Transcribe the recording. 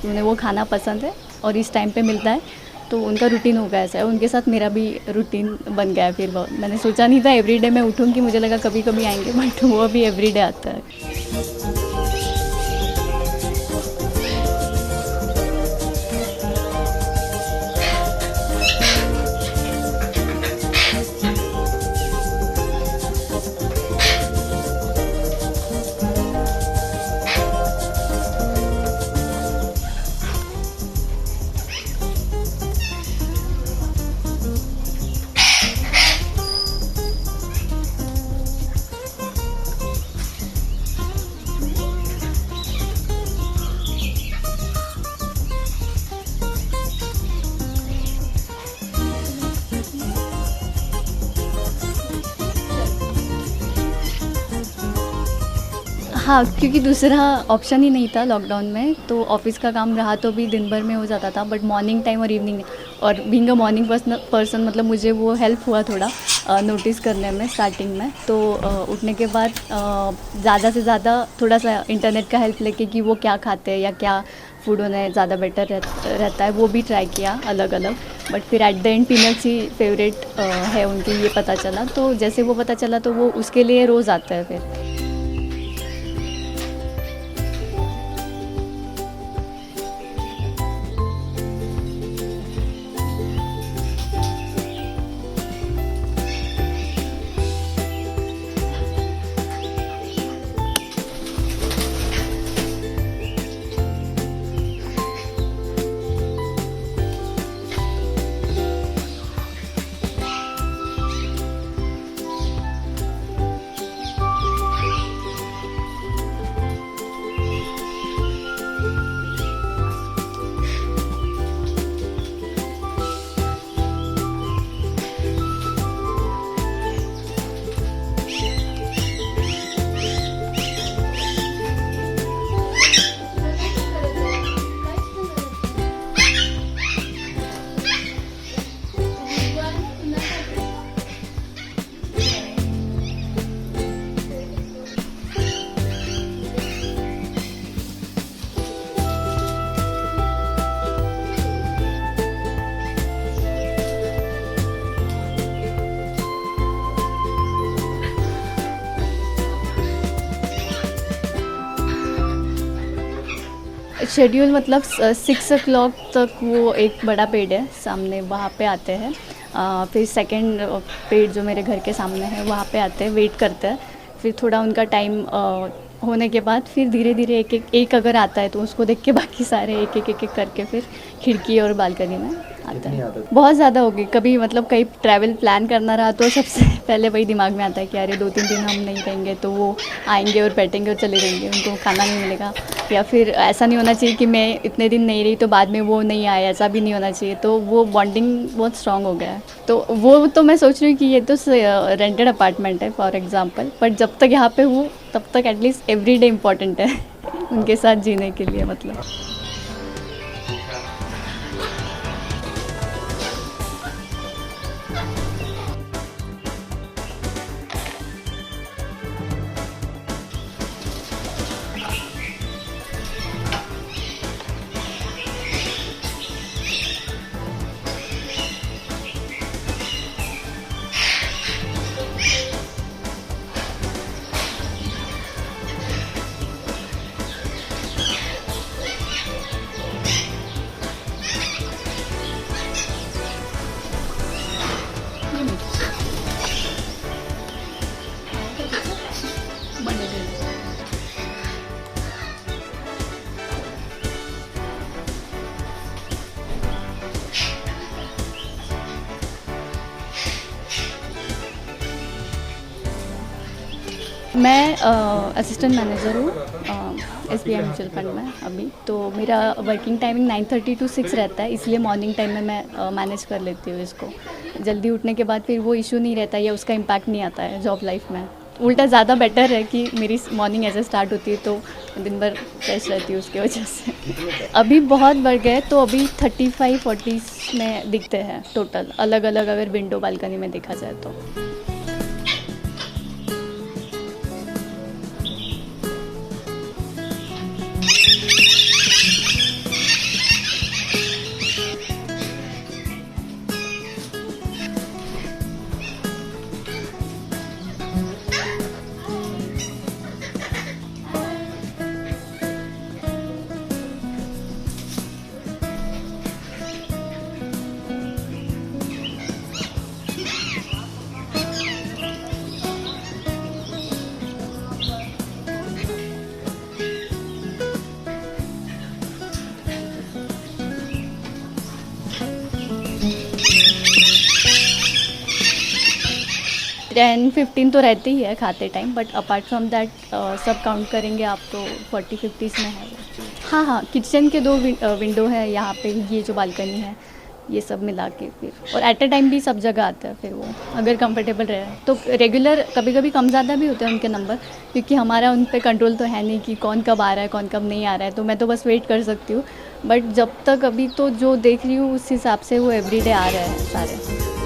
उन्हें वो खाना पसंद है और इस टाइम पे मिलता है, तो उनका रूटीन हो गया ऐसा है। उनके साथ मेरा भी रूटीन बन गया है फिर बहुत। मैंने सोचा नहीं था एवरीडे मैं उठूँगी, मुझे लगा कभी कभी आएंगे, बट वो अभी एवरीडे आता है। हाँ, क्योंकि दूसरा ऑप्शन ही नहीं था लॉकडाउन में, तो ऑफ़िस का काम रहा तो भी दिन भर में हो जाता था, बट मॉर्निंग टाइम और इवनिंग और बीइंग अ मॉर्निंग पर्सन मतलब मुझे वो हेल्प हुआ थोड़ा नोटिस करने में स्टार्टिंग में। तो उठने के बाद ज़्यादा से ज़्यादा थोड़ा-सा इंटरनेट का हेल्प लेके कि वो क्या खाते हैं या क्या फूड उन्हें ज़्यादा बेटर रहता है, वो भी ट्राई किया अलग-अलग। बट फिर at the end peanuts he favourite है उनकी, ये पता चला। तो जैसे वो पता चला तो वो उसके लिए रोज़ आता है फिर। शेड्यूल मतलब 6 o'clock तक वो एक बड़ा पेड़ है सामने, वहाँ पे आते हैं। फिर सेकंड पेड़ जो मेरे घर के सामने है वहाँ पे आते हैं, वेट करते हैं। फिर थोड़ा उनका टाइम होने के बाद फिर धीरे धीरे एक अगर आता है तो उसको देख के बाकी सारे एक एक करके फिर खिड़की और बालकनी में आता है। बहुत ज़्यादा होगी। कभी मतलब कहीं ट्रैवल प्लान करना रहा तो सबसे पहले वही दिमाग में आता है कि अरे 2-3 दिन हम नहीं रहेंगे तो वो आएंगे और बैठेंगे और चले जाएंगे, उनको खाना नहीं मिलेगा। या फिर ऐसा नहीं होना चाहिए कि मैं इतने दिन नहीं रही तो बाद में वो नहीं आए, ऐसा भी नहीं होना चाहिए। तो वो बॉन्डिंग बहुत स्ट्रांग हो गया है। तो वो तो मैं सोच रही हूँ कि ये तो रेंटेड अपार्टमेंट है फॉर एग्जांपल, बट जब तक यहाँ पे हूँ तब तक एटलीस्ट एवरीडे इम्पॉर्टेंट है उनके साथ जीने के लिए मतलब। मैं असिस्टेंट मैनेजर हूँ SBI म्यूचुअल फंड में अभी। तो मेरा वर्किंग टाइमिंग 9:30 to 6 रहता है, इसलिए मॉर्निंग टाइम में मैं मैनेज कर लेती हूँ इसको। जल्दी उठने के बाद फिर वो इशू नहीं रहता या उसका इम्पैक्ट नहीं आता है जॉब लाइफ में। उल्टा ज़्यादा बेटर है कि मेरी मॉर्निंग ऐसे स्टार्ट होती है तो दिन भर फ्रेश रहती हूँ उसकी वजह से। अभी बहुत बढ़ गए, तो अभी 35-40 में दिखते हैं टोटल, अलग अलग अगर विंडो बालकनी में देखा जाए तो। 10-15 तो रहती ही है खाते time, but apart from that सब काउंट करेंगे आप तो 40-50 में है वो। हाँ हाँ, किचन के 2 विंडो है यहाँ पे, ये जो बालकनी है, ये सब मिला के फिर, और एट अ टाइम भी सब जगह आता है फिर वो, अगर कंफर्टेबल रहे तो। रेगुलर कभी कभी कम ज़्यादा भी होते हैं उनके नंबर, क्योंकि हमारा उन पे कंट्रोल तो है नहीं कि कौन कब आ रहा है कौन कब नहीं आ रहा है, तो मैं तो बस वेट कर सकती हूँ। बट जब तक अभी तो जो देख रही हूँ उस हिसाब से वो एवरीडे आ रहे हैं सारे।